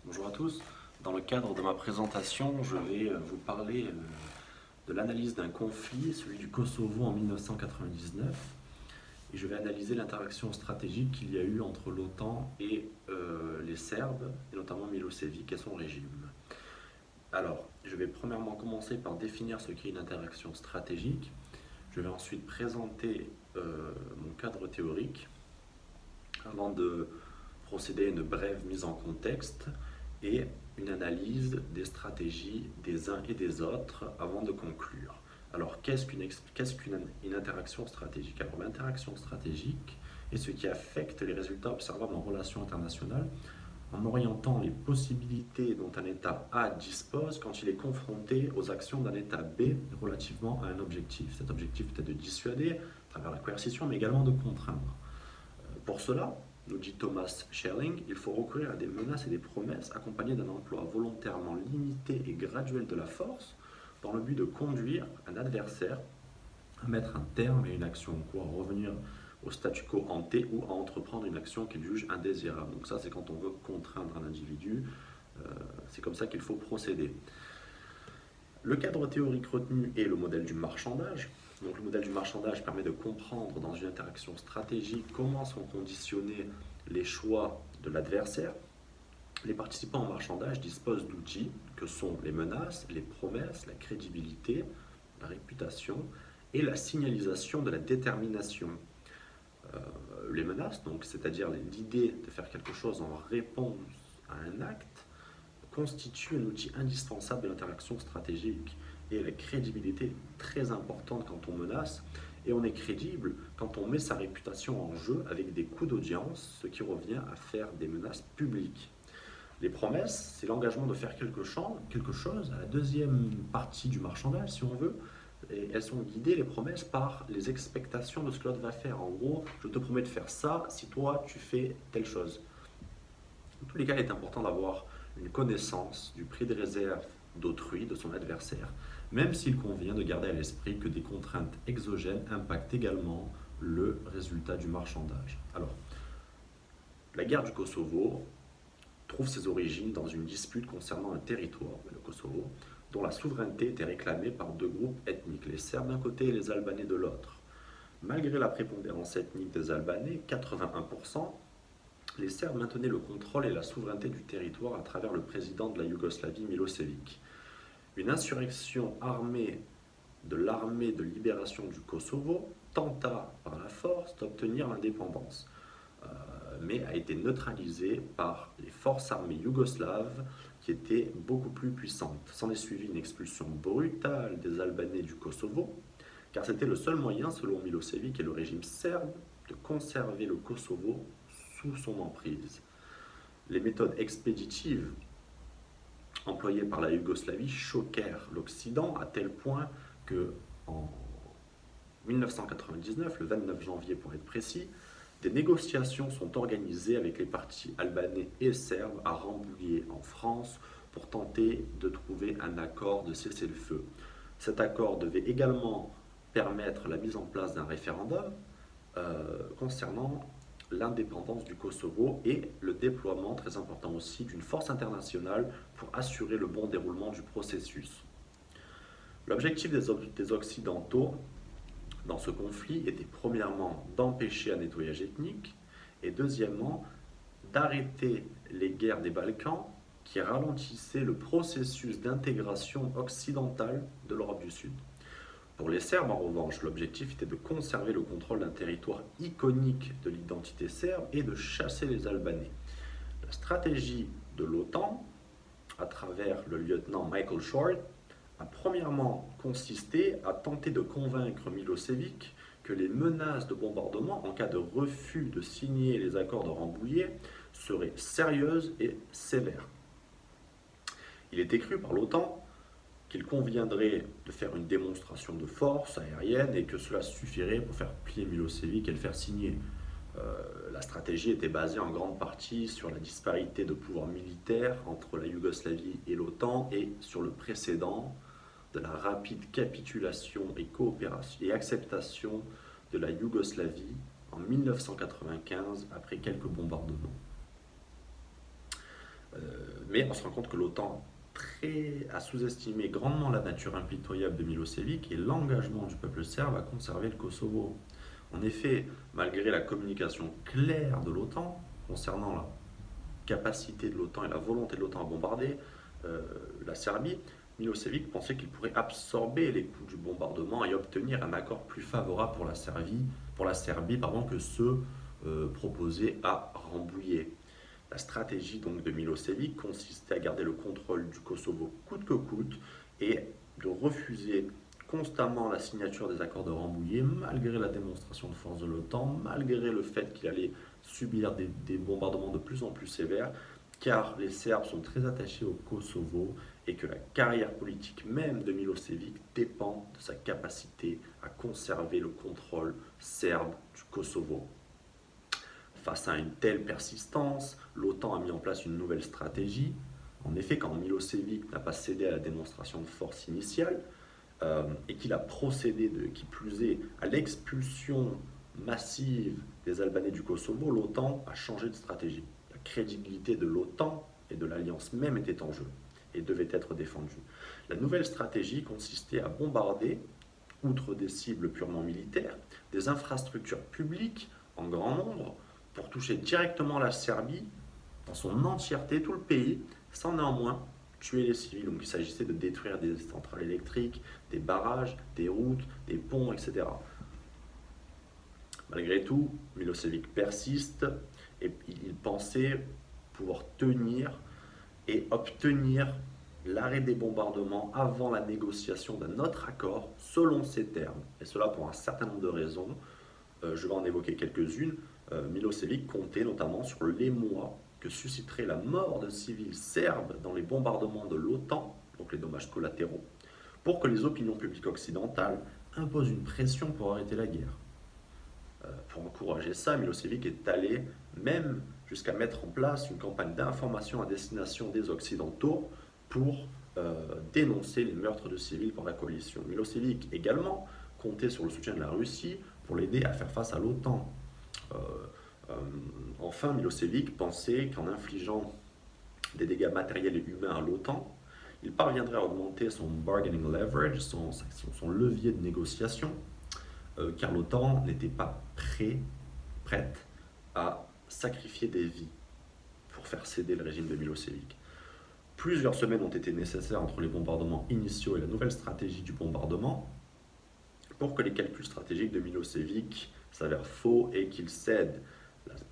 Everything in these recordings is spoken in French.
Bonjour à tous. Dans le cadre de ma présentation, je vais vous parler de l'analyse d'un conflit, celui du Kosovo en 1999, et je vais analyser l'interaction stratégique qu'il y a eu entre l'OTAN et les Serbes, et notamment Milosevic et son régime. Alors, je vais premièrement commencer par définir ce qu'est une interaction stratégique. Je vais ensuite présenter mon cadre théorique avant de procéder à une brève mise en contexte et une analyse des stratégies des uns et des autres avant de conclure. Alors, qu'est-ce qu'une interaction stratégique? Alors, l'interaction stratégique est ce qui affecte les résultats observables en relations internationales en orientant les possibilités dont un État A dispose quand il est confronté aux actions d'un État B relativement à un objectif. Cet objectif peut être de dissuader à travers la coercition, mais également de contraindre. Pour cela, nous dit Thomas Schelling, il faut recourir à des menaces et des promesses accompagnées d'un emploi volontairement limité et graduel de la force dans le but de conduire un adversaire à mettre un terme à une action en cours, à revenir au statu quo ante ou à entreprendre une action qu'il juge indésirable. Donc ça, c'est quand on veut contraindre un individu, c'est comme ça qu'il faut procéder. Le cadre théorique retenu est le modèle du marchandage. Donc le modèle du marchandage permet de comprendre dans une interaction stratégique comment sont conditionnés les choix de l'adversaire. Les participants au marchandage disposent d'outils que sont les menaces, les promesses, la crédibilité, la réputation et la signalisation de la détermination. Les menaces, donc, c'est-à-dire l'idée de faire quelque chose en réponse à un acte, constitue un outil indispensable de l'interaction stratégique. Et la crédibilité est très importante quand on menace, et on est crédible quand on met sa réputation en jeu avec des coups d'audience, ce qui revient à faire des menaces publiques. Les promesses, c'est l'engagement de faire quelque chose à la deuxième partie du marchandage, si on veut, et elles sont guidées, les promesses, par les expectations de ce que l'autre va faire. En gros, je te promets de faire ça si toi tu fais telle chose. Dans tous les cas, il est important d'avoir une connaissance du prix de réserve d'autrui, de son adversaire, même s'il convient de garder à l'esprit que des contraintes exogènes impactent également le résultat du marchandage. Alors, la guerre du Kosovo trouve ses origines dans une dispute concernant un territoire, le Kosovo, dont la souveraineté était réclamée par deux groupes ethniques, les Serbes d'un côté et les Albanais de l'autre. Malgré la prépondérance ethnique des Albanais, 81%, les Serbes maintenaient le contrôle et la souveraineté du territoire à travers le président de la Yougoslavie, Milosevic. Une insurrection armée de l'armée de libération du Kosovo tenta par la force d'obtenir l'indépendance, mais a été neutralisée par les forces armées yougoslaves qui étaient beaucoup plus puissantes. S'en est suivi une expulsion brutale des Albanais du Kosovo, car c'était le seul moyen, selon Milosevic et le régime serbe, de conserver le Kosovo sous son emprise. Les méthodes expéditives employées par la Yougoslavie choquèrent l'Occident à tel point que, en 1999, le 29 janvier pour être précis, des négociations sont organisées avec les partis albanais et serbes à Rambouillet en France pour tenter de trouver un accord de cessez-le-feu. Cet accord devait également permettre la mise en place d'un référendum concernant l'indépendance du Kosovo et le déploiement, très important aussi, d'une force internationale pour assurer le bon déroulement du processus. L'objectif des Occidentaux dans ce conflit était premièrement d'empêcher un nettoyage ethnique et deuxièmement d'arrêter les guerres des Balkans qui ralentissaient le processus d'intégration occidentale de l'Europe du Sud. Pour les Serbes, en revanche, l'objectif était de conserver le contrôle d'un territoire iconique de l'identité serbe et de chasser les Albanais. La stratégie de l'OTAN, à travers le lieutenant Michael Short, a premièrement consisté à tenter de convaincre Milosevic que les menaces de bombardement en cas de refus de signer les accords de Rambouillet seraient sérieuses et sévères. Il était cru par l'OTAN qu'il conviendrait de faire une démonstration de force aérienne et que cela suffirait pour faire plier Milosevic et le faire signer. La stratégie était basée en grande partie sur la disparité de pouvoir militaire entre la Yougoslavie et l'OTAN et sur le précédent de la rapide capitulation et coopération et acceptation de la Yougoslavie en 1995 après quelques bombardements. Mais on se rend compte que l'OTAN a sous-estimé grandement la nature impitoyable de Milosevic et l'engagement du peuple serbe à conserver le Kosovo. En effet, malgré la communication claire de l'OTAN concernant la capacité de l'OTAN et la volonté de l'OTAN à bombarder la Serbie, Milosevic pensait qu'il pourrait absorber les coûts du bombardement et obtenir un accord plus favorable pour la Serbie que ceux proposés à Rambouillet. La stratégie donc de Milosevic consistait à garder le contrôle du Kosovo coûte que coûte et de refuser constamment la signature des accords de Rambouillet, malgré la démonstration de force de l'OTAN, malgré le fait qu'il allait subir des bombardements de plus en plus sévères, car les Serbes sont très attachés au Kosovo et que la carrière politique même de Milosevic dépend de sa capacité à conserver le contrôle serbe du Kosovo. Face à une telle persistance, l'OTAN a mis en place une nouvelle stratégie. En effet, quand Milosevic n'a pas cédé à la démonstration de force initiale et qu'il a procédé, qui plus est, à l'expulsion massive des Albanais du Kosovo, l'OTAN a changé de stratégie. La crédibilité de l'OTAN et de l'alliance même était en jeu et devait être défendue. La nouvelle stratégie consistait à bombarder, outre des cibles purement militaires, des infrastructures publiques en grand nombre, pour toucher directement la Serbie dans son entièreté, tout le pays, sans néanmoins tuer les civils. Donc il s'agissait de détruire des centrales électriques, des barrages, des routes, des ponts, etc. Malgré tout, Milosevic persiste et il pensait pouvoir tenir et obtenir l'arrêt des bombardements avant la négociation d'un autre accord selon ses termes. Et cela pour un certain nombre de raisons. Je vais en évoquer quelques-unes. Milosevic comptait notamment sur l'émoi que susciterait la mort de civils serbes dans les bombardements de l'OTAN, donc les dommages collatéraux, pour que les opinions publiques occidentales imposent une pression pour arrêter la guerre. Pour encourager ça, Milosevic est allé même jusqu'à mettre en place une campagne d'information à destination des Occidentaux pour dénoncer les meurtres de civils par la coalition. Milosevic également comptait sur le soutien de la Russie pour l'aider à faire face à l'OTAN. Enfin, Milosevic pensait qu'en infligeant des dégâts matériels et humains à l'OTAN, il parviendrait à augmenter son bargaining leverage, son levier de négociation, car l'OTAN n'était pas prête à sacrifier des vies pour faire céder le régime de Milosevic. Plusieurs semaines ont été nécessaires entre les bombardements initiaux et la nouvelle stratégie du bombardement pour que les calculs stratégiques de Milosevic s'avèrent faux et qu'il cède.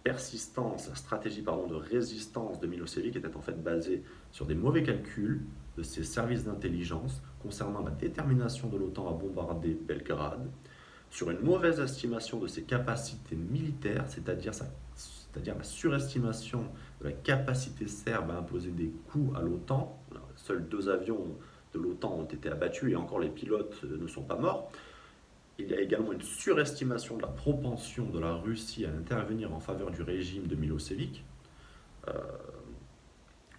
La stratégie de résistance de Milosevic était en fait basée sur des mauvais calculs de ses services d'intelligence concernant la détermination de l'OTAN à bombarder Belgrade, sur une mauvaise estimation de ses capacités militaires, c'est-à-dire la surestimation de la capacité serbe à imposer des coups à l'OTAN. Seuls 2 avions de l'OTAN ont été abattus et encore les pilotes ne sont pas morts. Il y a également une surestimation de la propension de la Russie à intervenir en faveur du régime de Milosevic.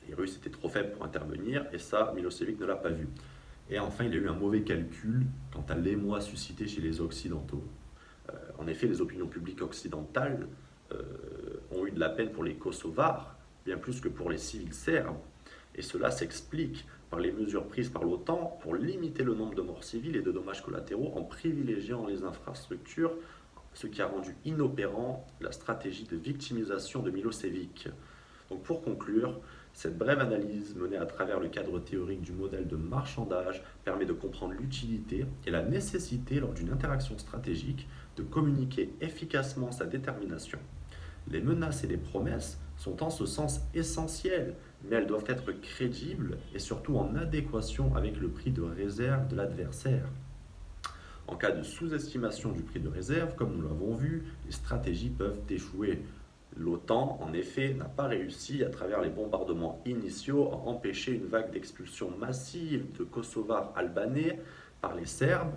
Les Russes étaient trop faibles pour intervenir et ça, Milosevic ne l'a pas vu. Et enfin, il y a eu un mauvais calcul quant à l'émoi suscité chez les Occidentaux. En effet, les opinions publiques occidentales ont eu de la peine pour les Kosovars, bien plus que pour les civils serbes. Et cela s'explique par les mesures prises par l'OTAN pour limiter le nombre de morts civiles et de dommages collatéraux en privilégiant les infrastructures, ce qui a rendu inopérant la stratégie de victimisation de Milosevic. Donc pour conclure, cette brève analyse menée à travers le cadre théorique du modèle de marchandage permet de comprendre l'utilité et la nécessité lors d'une interaction stratégique de communiquer efficacement sa détermination. Les menaces et les promesses sont en ce sens essentielles, mais elles doivent être crédibles et surtout en adéquation avec le prix de réserve de l'adversaire. En cas de sous-estimation du prix de réserve, comme nous l'avons vu, les stratégies peuvent échouer. L'OTAN, en effet, n'a pas réussi, à travers les bombardements initiaux, à empêcher une vague d'expulsion massive de Kosovars albanais par les Serbes,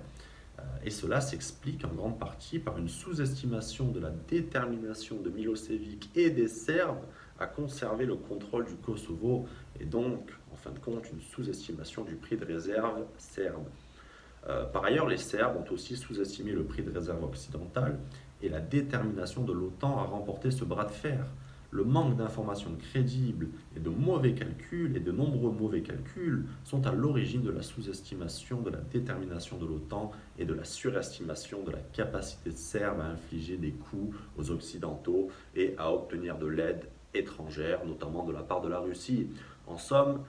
et cela s'explique en grande partie par une sous-estimation de la détermination de Milosevic et des Serbes à conserver le contrôle du Kosovo, et donc, en fin de compte, une sous-estimation du prix de réserve serbe. Par ailleurs, les Serbes ont aussi sous-estimé le prix de réserve occidental et la détermination de l'OTAN à remporter ce bras de fer. Le manque d'informations crédibles et de mauvais calculs, et de nombreux mauvais calculs, sont à l'origine de la sous-estimation de la détermination de l'OTAN et de la surestimation de la capacité serbe à infliger des coups aux Occidentaux et à obtenir de l'aide étrangère, notamment de la part de la Russie. En somme,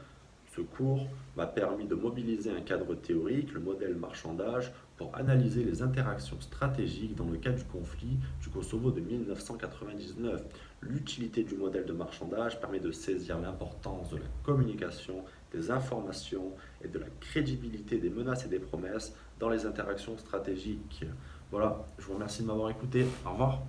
ce cours m'a permis de mobiliser un cadre théorique, le modèle marchandage, pour analyser les interactions stratégiques dans le cas du conflit du Kosovo de 1999. L'utilité du modèle de marchandage permet de saisir l'importance de la communication, des informations et de la crédibilité des menaces et des promesses dans les interactions stratégiques. Voilà, je vous remercie de m'avoir écouté. Au revoir.